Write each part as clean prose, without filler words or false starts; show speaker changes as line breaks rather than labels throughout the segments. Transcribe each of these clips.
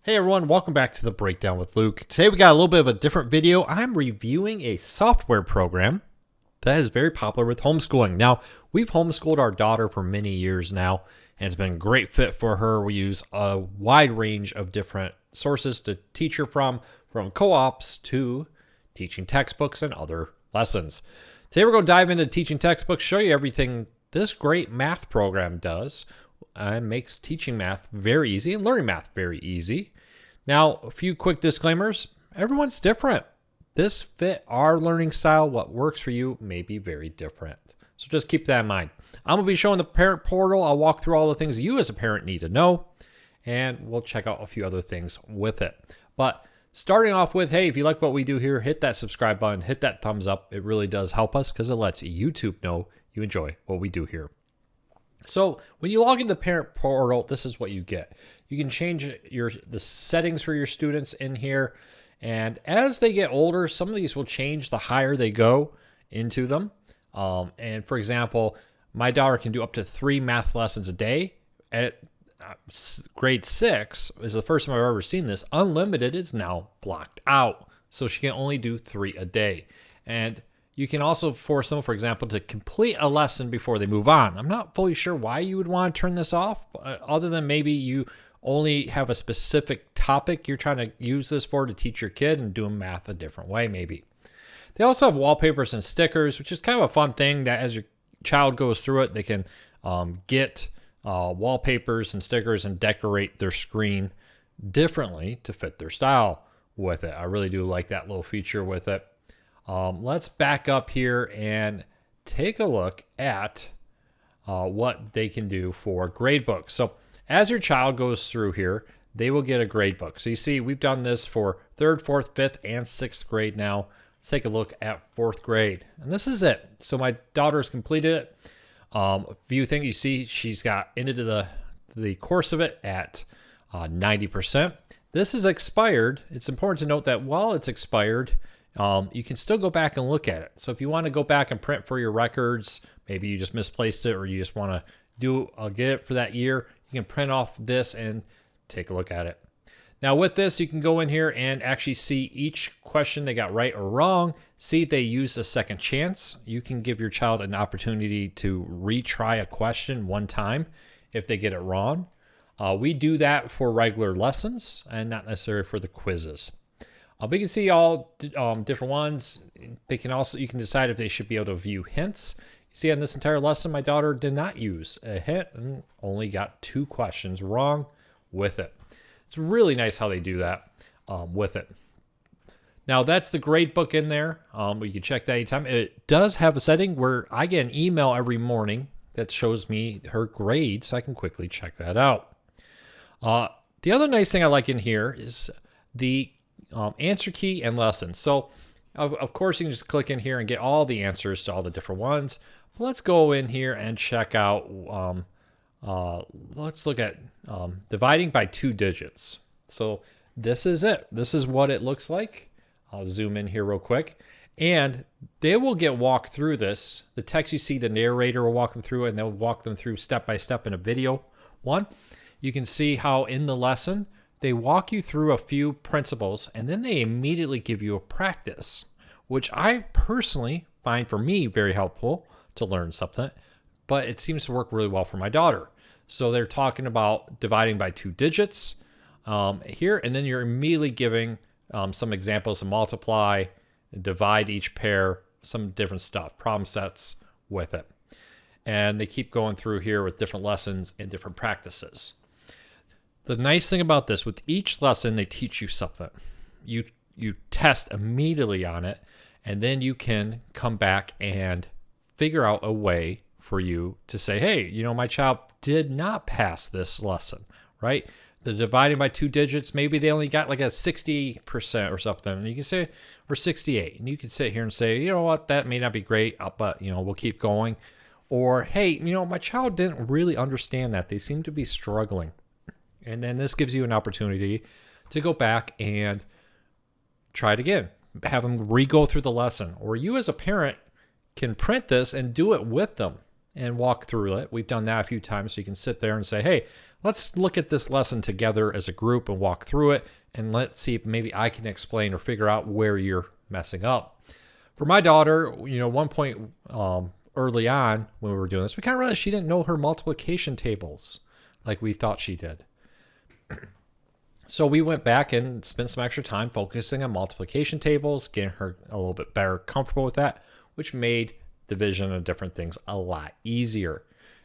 Hey everyone, welcome back to the Breakdown with Luke. Today we got a little bit of a different video. I'm reviewing a software program that is very popular with homeschooling. Now, we've homeschooled our daughter for many years now, and it's been a great fit for her. We use a wide range of different sources to teach her from co-ops to teaching textbooks and other lessons. Today we're going to dive into teaching textbooks, show you everything this great math program does, and makes teaching math very easy and learning math very easy. Now, a few quick disclaimers. Everyone's different. This fit our learning style. What works for you may be very different. So just keep that in mind. I'm going to be showing the parent portal. I'll walk through all the things you as a parent need to know, and we'll check out a few other things with it. But starting off with, hey, if you like what we do here, hit that subscribe button, hit that thumbs up. It really does help us because it lets YouTube know you enjoy what we do here. So when you log into the parent portal, this is what you get. You can change the settings for your students in here. And as they get older, some of these will change the higher they go into them. And for example, my daughter can do up to 3 math lessons a day. At grade 6 is the first time I've ever seen this. Unlimited is now blocked out. So she can only do 3 a day. And you can also force them, for example, to complete a lesson before they move on. I'm not fully sure why you would want to turn this off, other than maybe you only have a specific topic you're trying to use this for to teach your kid and do math a different way, maybe. They also have wallpapers and stickers, which is kind of a fun thing that as your child goes through it, they can get wallpapers and stickers and decorate their screen differently to fit their style with it. I really do like that little feature with it. Let's back up here and take a look at what they can do for gradebooks. So as your child goes through here, they will get a gradebook. So you see, we've done this for 3rd, 4th, 5th, and 6th grade now. Let's take a look at 4th grade. And this is it. So my daughter's completed it. A few things you see, she's got into the course of it at 90%. This is expired. It's important to note that while it's expired, you can still go back and look at it. So if you want to go back and print for your records, maybe you just misplaced it or you just want to get it for that year, you can print off this and take a look at it. Now with this, you can go in here and actually see each question they got right or wrong, see if they used a second chance. You can give your child an opportunity to retry a question one time if they get it wrong. We do that for regular lessons and not necessarily for the quizzes. We can see all different ones. You can decide if they should be able to view hints. You see on this entire lesson, my daughter did not use a hint and only got 2 questions wrong with it. It's really nice how they do that with it. Now that's the grade book in there. You can check that anytime. It does have a setting where I get an email every morning that shows me her grade, so I can quickly check that out. The other nice thing I like in here is the answer key and lessons. So of course you can just click in here and get all the answers to all the different ones. But let's go in here and check out, let's look at dividing by 2 digits. So this is it. This is what it looks like. I'll zoom in here real quick. And they will get walked through this. The text you see, the narrator will walk them through, and they'll walk them through step by step in a video one. You can see how in the lesson, they walk you through a few principles, and then they immediately give you a practice, which I personally find for me very helpful to learn something, but it seems to work really well for my daughter. So they're talking about dividing by 2 digits here, and then you're immediately giving some examples of multiply, divide each pair, some different stuff, problem sets with it. And they keep going through here with different lessons and different practices. The nice thing about this, with each lesson, they teach you something. You test immediately on it, and then you can come back and figure out a way for you to say, hey, my child did not pass this lesson, right? The dividing by 2 digits, maybe they only got like a 60% or something, and you can say, or 68, and you can sit here and say, you know what, that may not be great, but we'll keep going. Or, hey, my child didn't really understand that. They seem to be struggling. And then this gives you an opportunity to go back and try it again. Have them re-go through the lesson. Or you as a parent can print this and do it with them and walk through it. We've done that a few times, so you can sit there and say, hey, let's look at this lesson together as a group and walk through it, and let's see if maybe I can explain or figure out where you're messing up. For my daughter, one point early on when we were doing this, we kind of realized she didn't know her multiplication tables like we thought she did. So we went back and spent some extra time focusing on multiplication tables, getting her a little bit better comfortable with that, which made division and different things a lot easier.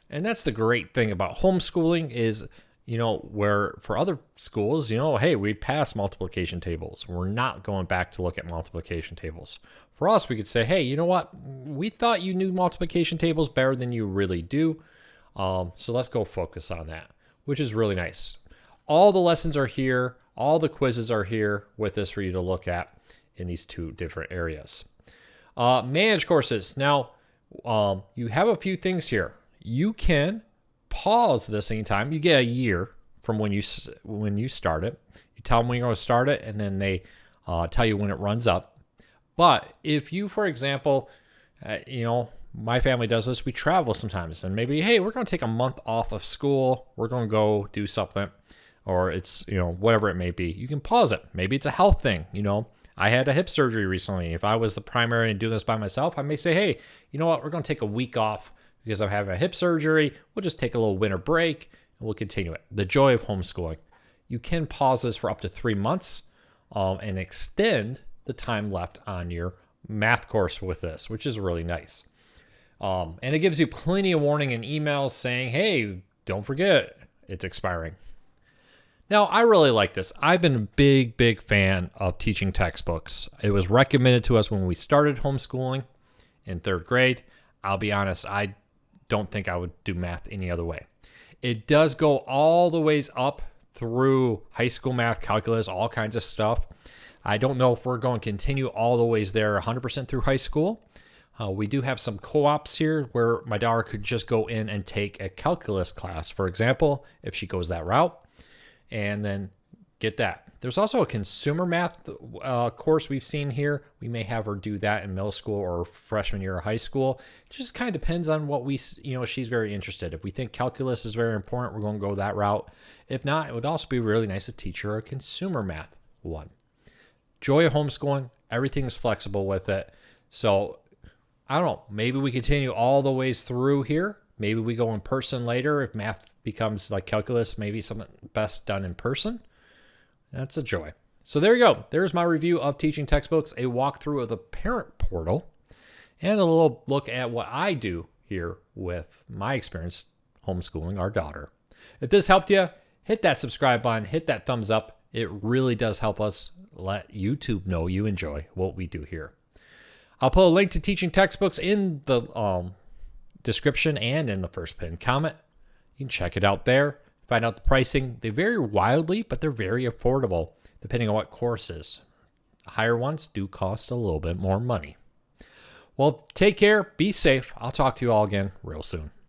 And that's the great thing about homeschooling is, where for other schools, hey, we passed multiplication tables. We're not going back to look at multiplication tables. For us, we could say, hey, you know what? We thought you knew multiplication tables better than you really do. So let's go focus on that, which is really nice. All the lessons are here. All the quizzes are here with this for you to look at in these two different areas. Manage courses. Now, you have a few things here. You can pause this anytime. You get a year from when you start it. You tell them when you're going to start it, and then they tell you when it runs up. But if you, for example, my family does this. We travel sometimes, and maybe, hey, we're going to take a month off of school. We're going to go do something, or it's, whatever it may be. You can pause it. Maybe it's a health thing. I had a hip surgery recently. If I was the primary and doing this by myself, I may say, hey, you know what? We're going to take a week off because I'm having a hip surgery. We'll just take a little winter break and we'll continue it. The joy of homeschooling. You can pause this for up to 3 months and extend the time left on your math course with this, which is really nice. And it gives you plenty of warning and emails saying, hey, don't forget, it's expiring. Now, I really like this. I've been a big, big fan of teaching textbooks. It was recommended to us when we started homeschooling in 3rd grade. I'll be honest, I don't think I would do math any other way. It does go all the ways up through high school math, calculus, all kinds of stuff. I don't know if we're going to continue all the ways there 100% through high school. We do have some co-ops here where my daughter could just go in and take a calculus class, for example, if she goes that route, and then get that. There's also a consumer math course we've seen here. We may have her do that in middle school or freshman year of high school. It just kind of depends on what she's very interested. If we think calculus is very important, we're going to go that route. If not, it would also be really nice to teach her a consumer math one. Joy of homeschooling, everything's flexible with it. So I don't know, maybe we continue all the ways through here. Maybe we go in person later if math becomes like calculus, maybe something best done in person. That's a joy. So there you go. There's my review of teaching textbooks, a walkthrough of the parent portal, and a little look at what I do here with my experience homeschooling our daughter. If this helped you, hit that subscribe button, hit that thumbs up. It really does help us let YouTube know you enjoy what we do here. I'll put a link to teaching textbooks in the description and in the first pinned comment. You can check it out there. Find out the pricing. They vary wildly, but they're very affordable depending on what courses. Higher ones do cost a little bit more money. Well, take care. Be safe. I'll talk to you all again real soon.